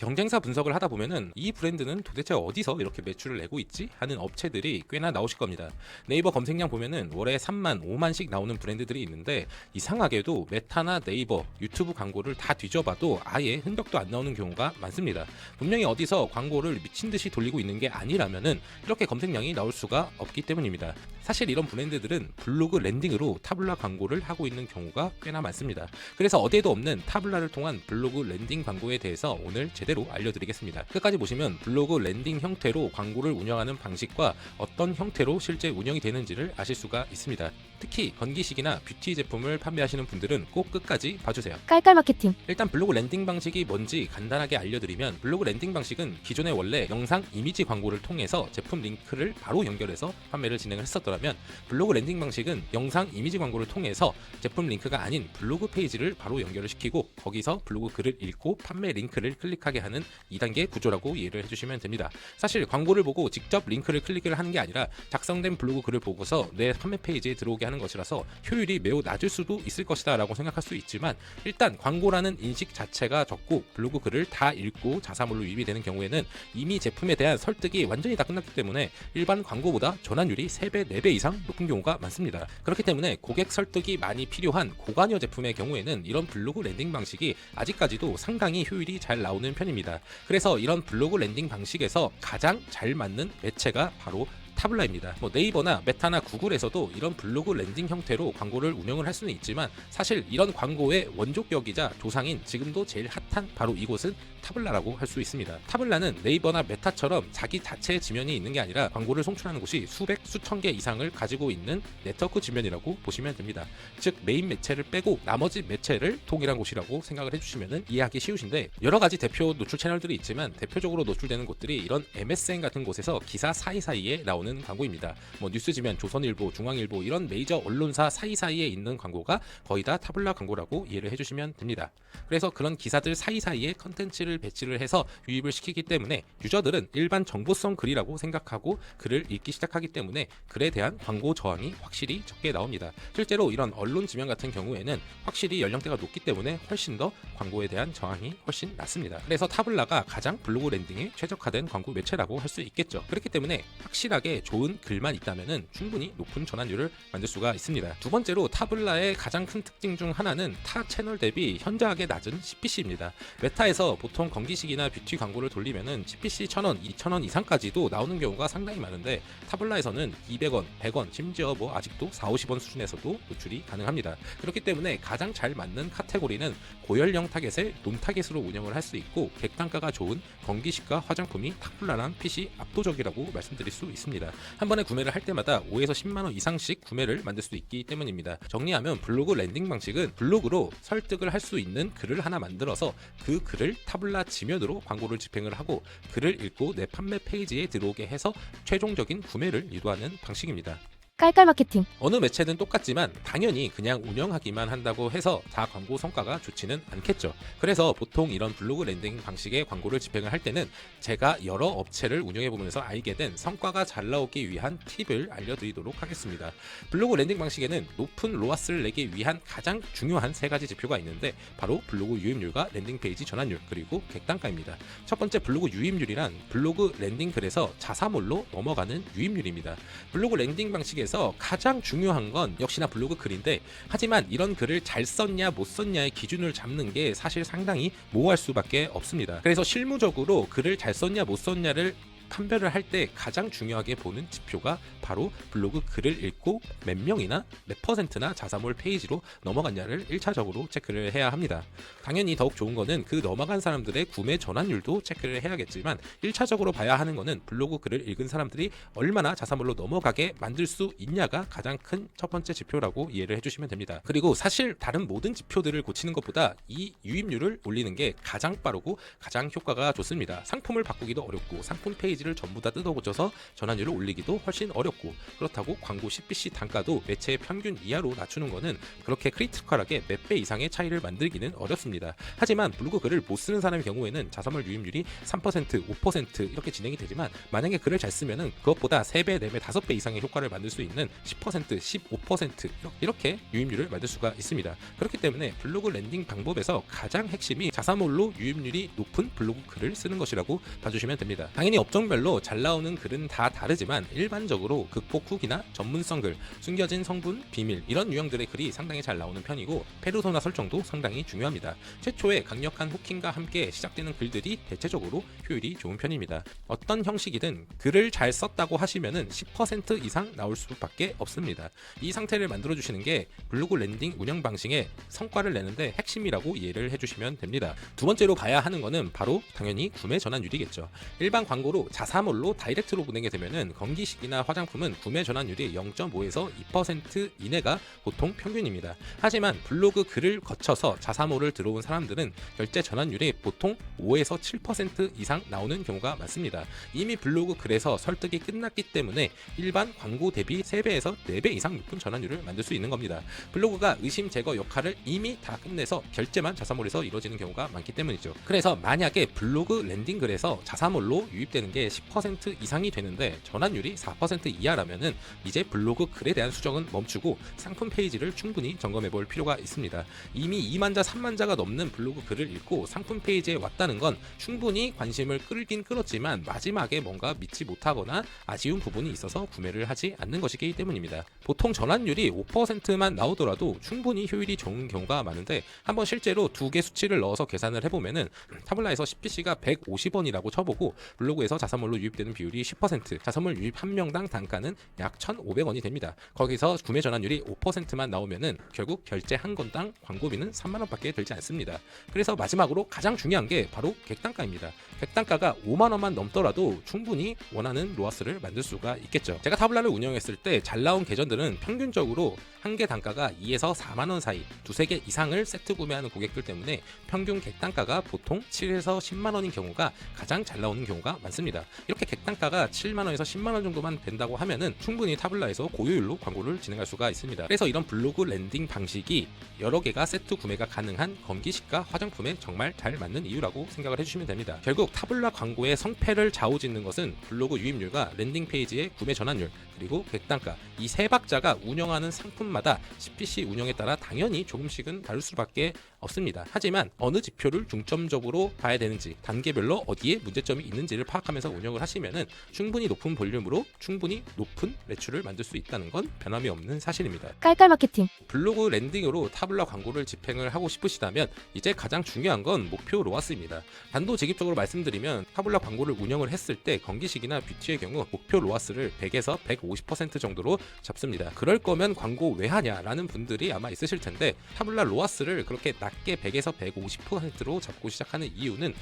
경쟁사 분석을 하다 보면은 이 브랜드는 도대체 어디서 이렇게 매출을 내고 있지? 하는 업체들이 꽤나 나오실 겁니다. 네이버 검색량 보면은 월에 3만, 5만씩 나오는 브랜드들이 있는데 이상하게도 메타나 네이버, 유튜브 광고를 다 뒤져봐도 아예 흔적도 안 나오는 경우가 많습니다. 분명히 어디서 광고를 미친 듯이 돌리고 있는 게 아니라면은 이렇게 검색량이 나올 수가 없기 때문입니다. 사실 이런 브랜드들은 블로그 랜딩으로 타블라 광고를 하고 있는 경우가 꽤나 많습니다. 그래서 어디에도 없는 타블라를 통한 블로그 랜딩 광고에 대해서 오늘 제대로 알려드리겠습니다. 끝까지 보시면 블로그 랜딩 형태로 광고를 운영하는 방식과 어떤 형태로 실제 운영이 되는지를 아실 수가 있습니다. 특히 건기식이나 뷰티 제품을 판매하시는 분들은 꼭 끝까지 봐주세요. 깔깔 마케팅. 일단 블로그 랜딩 방식이 뭔지 간단하게 알려드리면, 블로그 랜딩 방식은 기존에 원래 영상 이미지 광고를 통해서 제품 링크를 바로 연결해서 판매를 진행을 했었더라면, 블로그 랜딩 방식은 영상 이미지 광고를 통해서 제품 링크가 아닌 블로그 페이지를 바로 연결을 시키고 거기서 블로그 글을 읽고 판매 링크를 클릭하게 하는 2단계 구조라고 이해를 해주시면 됩니다. 사실 광고를 보고 직접 링크를 클릭을 하는 게 아니라 작성된 블로그 글을 보고서 내 판매 페이지에 들어오게 하는 것이라서 효율이 매우 낮을 수도 있을 것이다 라고 생각할 수 있지만, 일단 광고라는 인식 자체가 적고 블로그 글을 다 읽고 자사몰로 유입이 되는 경우에는 이미 제품에 대한 설득이 완전히 다 끝났기 때문에 일반 광고보다 전환율이 3배, 4배 이상 높은 경우가 많습니다. 그렇기 때문에 고객 설득이 많이 필요한 고관여 제품의 경우에는 이런 블로그 랜딩 방식이 아직까지도 상당히 효율이 잘 나오는 편입니다. 그래서 이런 블로그 랜딩 방식에서 가장 잘 맞는 매체가 바로 타블라입니다. 네이버나 메타나 구글에서도 이런 블로그 랜딩 형태로 광고를 운영을 할 수는 있지만, 사실 이런 광고의 원조격이자 조상인 지금도 제일 핫한 바로 이곳은 타블라라고 할 수 있습니다. 타블라는 네이버나 메타처럼 자기 자체의 지면이 있는 게 아니라 광고를 송출하는 곳이 수백, 수천 개 이상을 가지고 있는 네트워크 지면이라고 보시면 됩니다. 즉 메인 매체를 빼고 나머지 매체를 동일한 곳이라고 생각을 해주시면 이해하기 쉬우신데, 여러 가지 대표 노출 채널들이 있지만 대표적으로 노출되는 곳들이 이런 MSN 같은 곳에서 기사 사이사이에 나오는 광고입니다. 뉴스지면 조선일보, 중앙일보 이런 메이저 언론사 사이사이에 있는 광고가 거의 다 타블라 광고라고 이해를 해주시면 됩니다. 그래서 그런 기사들 사이사이에 컨텐츠를 배치를 해서 유입을 시키기 때문에 유저들은 일반 정보성 글이라고 생각하고 글을 읽기 시작하기 때문에 글에 대한 광고 저항이 확실히 적게 나옵니다. 실제로 이런 언론 지면 같은 경우에는 확실히 연령대가 높기 때문에 훨씬 더 광고에 대한 저항이 훨씬 낮습니다. 그래서 타블라가 가장 블로그 랜딩에 최적화된 광고 매체라고 할 수 있겠죠. 그렇기 때문에 확실하게 좋은 글만 있다면 충분히 높은 전환율을 만들 수가 있습니다. 두 번째로 타블라의 가장 큰 특징 중 하나는 타 채널 대비 현저하게 낮은 CPC입니다. 메타에서 보통 건기식이나 뷰티 광고를 돌리면은 CPC 1,000원, 2,000원 이상까지도 나오는 경우가 상당히 많은데, 타블라에서는 200원, 100원, 심지어 아직도 4, 50원 수준에서도 노출이 가능합니다. 그렇기 때문에 가장 잘 맞는 카테고리는 고연령 타겟의 놈 타겟으로 운영을 할 수 있고, 객단가가 좋은 건기식과 화장품이 타블라랑 핏이 압도적이라고 말씀드릴 수 있습니다. 한 번에 구매를 할 때마다 5에서 10만원 이상씩 구매를 만들 수 있기 때문입니다. 정리하면 블로그 랜딩 방식은 블로그로 설득을 할 수 있는 글을 하나 만들어서 그 글을 타블라 지면으로 광고를 집행을 하고 글을 읽고 내 판매 페이지에 들어오게 해서 최종적인 구매를 유도하는 방식입니다. 깔깔 마케팅. 어느 매체든 똑같지만 당연히 그냥 운영하기만 한다고 해서 다 광고 성과가 좋지는 않겠죠. 그래서 보통 이런 블로그 랜딩 방식의 광고를 집행을 할 때는 제가 여러 업체를 운영해 보면서 알게 된 성과가 잘 나오기 위한 팁을 알려드리도록 하겠습니다. 블로그 랜딩 방식에는 높은 로아스를 내기 위한 가장 중요한 3가지 지표가 있는데, 바로 블로그 유입률과 랜딩 페이지 전환율, 그리고 객단가입니다. 첫 번째 블로그 유입률이란 블로그 랜딩 글에서 자사몰로 넘어가는 유입률입니다. 블로그 랜딩 방식에서 가장 중요한 건 역시나 블로그 글인데, 하지만 이런 글을 잘 썼냐 못 썼냐의 기준을 잡는 게 사실 상당히 모호할 수밖에 없습니다. 그래서 실무적으로 글을 잘 썼냐 못 썼냐를 판별을 할 때 가장 중요하게 보는 지표가 바로 블로그 글을 읽고 몇 명이나 몇 퍼센트나 자사몰 페이지로 넘어갔냐를 1차적으로 체크를 해야 합니다. 당연히 더욱 좋은 거는 그 넘어간 사람들의 구매 전환율도 체크를 해야겠지만, 1차적으로 봐야 하는 거는 블로그 글을 읽은 사람들이 얼마나 자사몰로 넘어가게 만들 수 있냐가 가장 큰 첫 번째 지표라고 이해를 해주시면 됩니다. 그리고 사실 다른 모든 지표들을 고치는 것보다 이 유입률을 올리는 게 가장 빠르고 가장 효과가 좋습니다. 상품을 바꾸기도 어렵고 상품 페이지 페이지를 전부 다 뜯어고쳐서 전환율을 올리기도 훨씬 어렵고, 그렇다고 광고 CPC 단가도 매체의 평균 이하로 낮추는 것은 그렇게 크리티컬하게 몇 배 이상의 차이를 만들기는 어렵습니다. 하지만 블로그 글을 못 쓰는 사람의 경우에는 자사몰 유입률이 3%, 5% 이렇게 진행이 되지만, 만약에 글을 잘 쓰면은 그것보다 3배, 4배, 5배 이상의 효과를 만들 수 있는 10%, 15% 이렇게 유입률을 만들 수가 있습니다. 그렇기 때문에 블로그 랜딩 방법에서 가장 핵심이 자사몰로 유입률이 높은 블로그 글을 쓰는 것이라고 봐주시면 됩니다. 당연히 업종별로 잘 나오는 글은 다 다르지만 일반적으로 극복 후기나 전문성 글, 숨겨진 성분, 비밀 이런 유형들의 글이 상당히 잘 나오는 편이고, 페르소나 설정도 상당히 중요합니다. 최초에 강력한 후킹과 함께 시작되는 글들이 대체적으로 효율이 좋은 편입니다. 어떤 형식이든 글을 잘 썼다고 하시면은 10% 이상 나올 수밖에 없습니다. 이 상태를 만들어 주시는 게 블로그 랜딩 운영 방식의 성과를 내는데 핵심이라고 이해를 해주시면 됩니다. 두 번째로 봐야 하는 거는 바로 당연히 구매 전환율이겠죠. 일반 광고로 자사몰로 다이렉트로 보내게 되면은 건기식이나 화장품은 구매 전환율이 0.5에서 2% 이내가 보통 평균입니다. 하지만 블로그 글을 거쳐서 자사몰을 들어온 사람들은 결제 전환율이 보통 5에서 7% 이상 나오는 경우가 많습니다. 이미 블로그 글에서 설득이 끝났기 때문에 일반 광고 대비 3배에서 4배 이상 높은 전환율을 만들 수 있는 겁니다. 블로그가 의심 제거 역할을 이미 다 끝내서 결제만 자사몰에서 이루어지는 경우가 많기 때문이죠. 그래서 만약에 블로그 랜딩 글에서 자사몰로 유입되는 게 10% 이상이 되는데 전환율이 4% 이하라면은 이제 블로그 글에 대한 수정은 멈추고 상품 페이지를 충분히 점검해 볼 필요가 있습니다. 이미 2만 자, 3만 자가 넘는 블로그 글을 읽고 상품 페이지에 왔다는 건 충분히 관심을 끌긴 끌었지만 마지막에 뭔가 믿지 못하거나 아쉬운 부분이 있어서 구매를 하지 않는 것이기 때문입니다. 보통 전환율이 5%만 나오더라도 충분히 효율이 좋은 경우가 많은데, 한번 실제로 두 개 수치를 넣어서 계산을 해보면은 타블라에서 CPC가 150원이라고 쳐보고 블로그에서 자사몰로 유입되는 비율이 10%, 자사몰 유입 한 명당 단가는 약 1,500원이 됩니다. 거기서 구매 전환율이 5%만 나오면은 결국 결제 한 건당 광고비는 3만원밖에 들지 않습니다. 그래서 마지막으로 가장 중요한 게 바로 객단가입니다. 객단가가 5만원만 넘더라도 충분히 원하는 로아스를 만들 수가 있겠죠. 제가 타블라를 운영했을 때 잘 나온 계정들은 평균적으로 한 개 단가가 2에서 4만원 사이, 두세 개 이상을 세트 구매하는 고객들 때문에 평균 객단가가 보통 7에서 10만원인 경우가 가장 잘 나오는 경우가 많습니다. 이렇게 객단가가 7만원에서 10만원 정도만 된다고 하면은 충분히 타블라에서 고효율로 광고를 진행할 수가 있습니다. 그래서 이런 블로그 랜딩 방식이 여러 개가 세트 구매가 가능한 건기식과 화장품에 정말 잘 맞는 이유라고 생각을 해주시면 됩니다. 결국 타블라 광고의 성패를 좌우짓는 것은 블로그 유입률과 랜딩 페이지의 구매 전환율, 그리고 객단가, 이 세 박자가 운영하는 상품마다 CPC 운영에 따라 당연히 조금씩은 다를 수밖에 없습니다. 하지만 어느 지표를 중점적으로 봐야 되는지, 단계별로 어디에 문제점이 있는지를 파악하면서 운영을 하시면은 충분히 높은 볼륨으로 충분히 높은 매출을 만들 수 있다는 건 변함이 없는 사실입니다. 깔깔 마케팅. 블로그 랜딩으로 타블라 광고를 집행을 하고 싶으시다면 이제 가장 중요한 건 목표 로아스입니다. 단도직입적으로 말씀드리면 타블라 광고를 운영을 했을 때 건기식이나 뷰티의 경우 목표 로아스를 100에서 150% 정도로 잡습니다. 그럴 거면 광고 왜 하냐라는 분들이 아마 있으실 텐데, 타블라 로아스를 그렇게 낮게 100에서 150%로 잡고 시작하는 이유는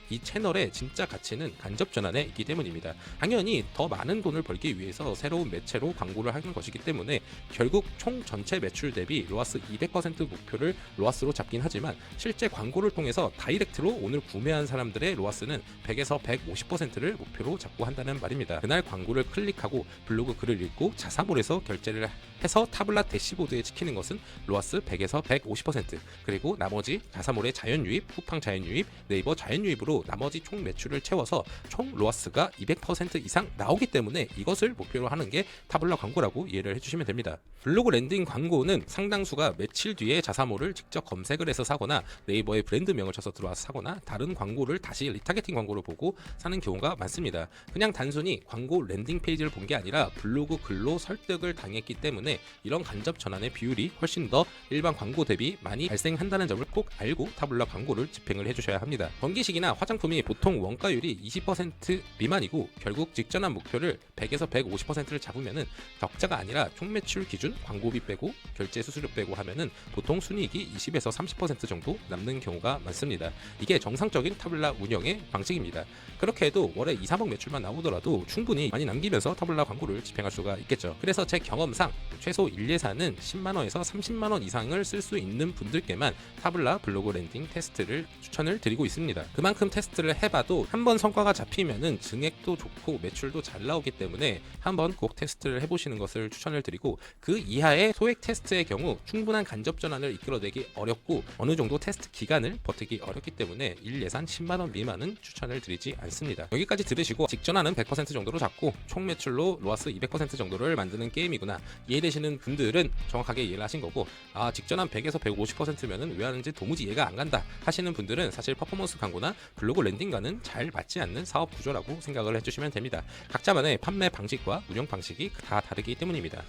이 채널의 진짜 가치는 간접 전환에 있기 때문입니다. 당연히 더 많은 돈을 벌기 위해서 새로운 매체로 광고를 하는 것이기 때문에 결국 총 전체 매출 대비 로아스 200% 목표를 로아스로 잡긴 하지만, 실제 광고를 통해서 다이렉트로 오늘 구매한 사람들의 로아스는 100에서 150%를 목표로 잡고 한다는 말입니다. 그날 광고를 클릭하고 블로그 글을 읽고 자사몰에서 결제를 해서 타블라 대시보드에 찍히는 것은 로아스 100에서 150%, 그리고 나머지 자사몰의 자연유입, 쿠팡 자연유입, 네이버 자연유입으로 나머지 총 매출을 채워서 총 로아스가 200% 이상 나오기 때문에 이것을 목표로 하는 게 타블라 광고라고 이해를 해주시면 됩니다. 블로그 랜딩 광고는 상당수가 며칠 뒤에 자사몰을 직접 검색을 해서 사거나 네이버의 브랜드명을 쳐서 들어와서 사거나 다른 광고를 다시 리타게팅 광고를 보고 사는 경우가 많습니다. 그냥 단순히 광고 랜딩 페이지를 본 게 아니라 블로그 글로 설득을 당했기 때문에 이런 간접 전환의 비율이 훨씬 더 일반 광고 대비 많이 발생한다는 점을 꼭 알고 타블라 광고를 집행을 해주셔야 합니다. 건기식이나 화장품이 보통 원가율이 20% 미만이고 결국 직전한 목표를 100에서 150%를 잡으면은 적자가 아니라 총 매출 기준 광고비 빼고 결제 수수료 빼고 하면은 보통 순이익이 20에서 30% 정도 남는 경우가 많습니다. 이게 정상적인 타블라 운영의 방식입니다. 그렇게 해도 월에 2, 3억 매출만 나오더라도 충분히 많이 남기면서 타블라 광고를 집행할 수가 있겠죠. 그래서 제 경험상 최소 1예산은 10만원에서 30만원 이상을 쓸 수 있는 분들께만 타블라 블로그 랜딩 테스트를 추천을 드리고 있습니다. 그만큼 테스트를 해봐도 한번 성과가 잡히면은 증액도 좋고 매출도 잘 나오기 때문에 한번 꼭 테스트를 해보시는 것을 추천을 드리고, 그 이하의 소액 테스트의 경우 충분한 간접 전환을 이끌어내기 어렵고 어느 정도 테스트 기간을 버티기 어렵기 때문에 1예산 10만원 미만은 추천을 드리지 않습니다. 여기까지 들으시고 직전환은 100% 정도로 잡고 총 매출로 로아스 200% 정도를 만드는 게임이구나 이해되시는 분들은 정확하게 이해를 하신 거고, 직전환 100에서 150%면은 왜 하는지 도무지 이해가 안 간다 하시는 분들은 사실 퍼포먼스 광고나 블로그 랜딩과는 잘 맞지 않는 사업 구조라고 생각을 해주시면 됩니다. 각자만의 판매 방식과 운영 방식이 다 다르기 때문입니다.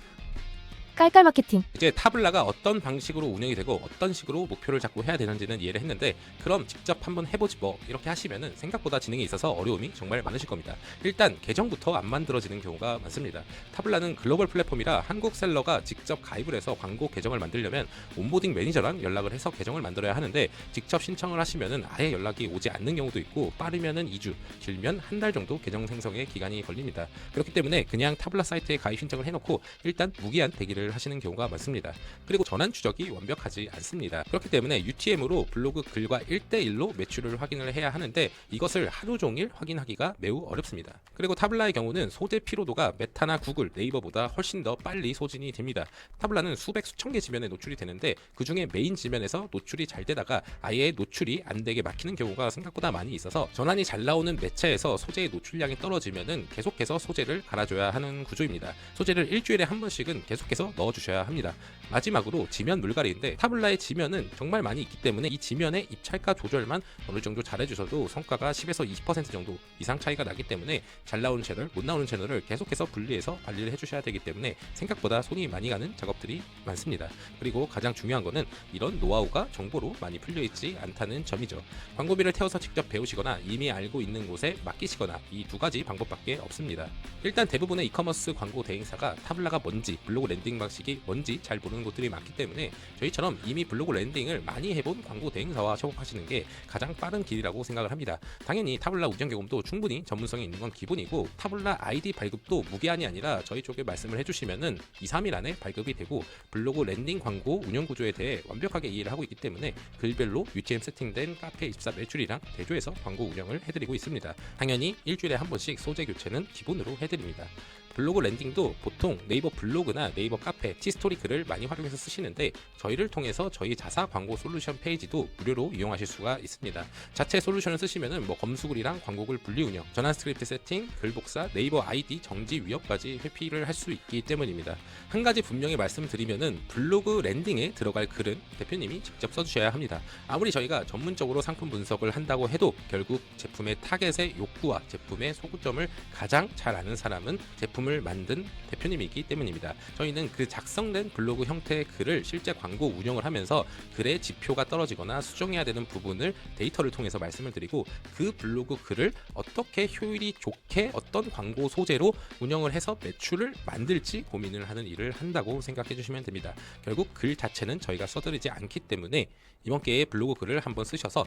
깔깔 마케팅. 이제 타블라가 어떤 방식으로 운영이 되고 어떤 식으로 목표를 잡고 해야 되는지는 이해를 했는데, 그럼 직접 한번 해보지 뭐 이렇게 하시면은 생각보다 진행에 있어서 어려움이 정말 많으실 겁니다. 일단 계정부터 안 만들어지는 경우가 많습니다. 타블라는 글로벌 플랫폼이라 한국 셀러가 직접 가입을 해서 광고 계정을 만들려면 온보딩 매니저랑 연락을 해서 계정을 만들어야 하는데, 직접 신청을 하시면은 아예 연락이 오지 않는 경우도 있고 빠르면은 2주, 길면 한 달 정도 계정 생성에 기간이 걸립니다. 그렇기 때문에 그냥 타블라 사이트에 가입 신청을 해놓고 일단 무기한 대기를 하시는 경우가 많습니다. 그리고 전환 추적이 완벽하지 않습니다. 그렇기 때문에 UTM으로 블로그 글과 1대1로 매출을 확인을 해야 하는데 이것을 하루 종일 확인하기가 매우 어렵습니다. 그리고 타블라의 경우는 소재 피로도가 메타나 구글, 네이버보다 훨씬 더 빨리 소진이 됩니다. 타블라는 수백 수천 개 지면에 노출이 되는데 그 중에 메인 지면에서 노출이 잘 되다가 아예 노출이 안 되게 막히는 경우가 생각보다 많이 있어서 전환이 잘 나오는 매체에서 소재의 노출량이 떨어지면은 계속해서 소재를 갈아줘야 하는 구조입니다. 소재를 일주일에 한 번씩은 계속해서 넣어주셔야 합니다. 마지막으로 지면 물갈이인데, 타블라의 지면은 정말 많이 있기 때문에 이 지면의 입찰가 조절만 어느 정도 잘해주셔도 성과가 10에서 20% 정도 이상 차이가 나기 때문에 잘 나오는 채널, 못 나오는 채널을 계속해서 분리해서 관리를 해주셔야 되기 때문에 생각보다 손이 많이 가는 작업들이 많습니다. 그리고 가장 중요한 거는 이런 노하우가 정보로 많이 풀려있지 않다는 점이죠. 광고비를 태워서 직접 배우시거나 이미 알고 있는 곳에 맡기시거나 이 두 가지 방법밖에 없습니다. 일단 대부분의 이커머스 광고 대행사가 타블라가 뭔지, 블로그 랜딩 방식이 뭔지 잘 모르는 곳들이 많기 때문에 저희처럼 이미 블로그 랜딩을 많이 해본 광고 대행사와 협업하시는 게 가장 빠른 길이라고 생각을 합니다. 당연히 타블라 운영 경험도 충분히 전문성이 있는 건 기본이고, 타블라 아이디 발급도 무기한이 아니라 저희 쪽에 말씀을 해주시면은 2-3일 안에 발급이 되고, 블로그 랜딩 광고 운영 구조에 대해 완벽하게 이해를 하고 있기 때문에 글별로 UTM 세팅된 카페24 매출이랑 대조해서 광고 운영을 해드리고 있습니다. 당연히 일주일에 한 번씩 소재 교체는 기본으로 해드립니다. 블로그 랜딩도 보통 네이버 블로그나 네이버 카페, 티스토리 글을 많이 활용해서 쓰시는데 저희를 통해서 저희 자사 광고 솔루션 페이지도 무료로 이용하실 수가 있습니다. 자체 솔루션을 쓰시면은 검수글이랑 광고글 분리 운영, 전환 스크립트 세팅, 글 복사, 네이버 아이디 정지 위협까지 회피를 할 수 있기 때문입니다. 한 가지 분명히 말씀드리면은 블로그 랜딩에 들어갈 글은 대표님이 직접 써주셔야 합니다. 아무리 저희가 전문적으로 상품 분석을 한다고 해도 결국 제품의 타겟의 욕구와 제품의 소구점을 가장 잘 아는 사람은 제품을 만든 대표님이기 때문입니다. 저희는 그 작성된 블로그 형태의 글을 실제 광고 운영을 하면서 글의 지표가 떨어지거나 수정해야 되는 부분을 데이터를 통해서 말씀을 드리고, 그 블로그 글을 어떻게 효율이 좋게 어떤 광고 소재로 운영을 해서 매출을 만들지 고민을 하는 일을 한다고 생각해 주시면 됩니다. 결국 글 자체는 저희가 써드리지 않기 때문에 이번 기회에 블로그 글을 한번 쓰셔서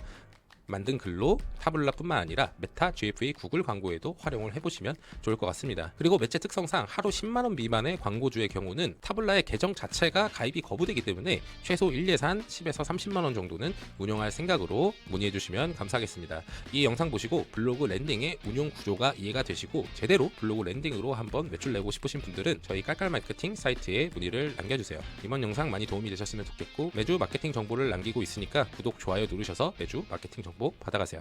만든 글로 타블라뿐만 아니라 메타, GFA, 구글 광고에도 활용을 해보시면 좋을 것 같습니다. 그리고 매체 특성상 하루 10만원 미만의 광고주의 경우는 타블라의 계정 자체가 가입이 거부되기 때문에 최소 1예산 10에서 30만원 정도는 운영할 생각으로 문의해주시면 감사하겠습니다. 이 영상 보시고 블로그 랜딩의 운용 구조가 이해가 되시고 제대로 블로그 랜딩으로 한번 매출 내고 싶으신 분들은 저희 깔깔 마케팅 사이트에 문의를 남겨주세요. 이번 영상 많이 도움이 되셨으면 좋겠고, 매주 마케팅 정보를 남기고 있으니까 구독, 좋아요 누르셔서 매주 마케팅 정보 받아가세요.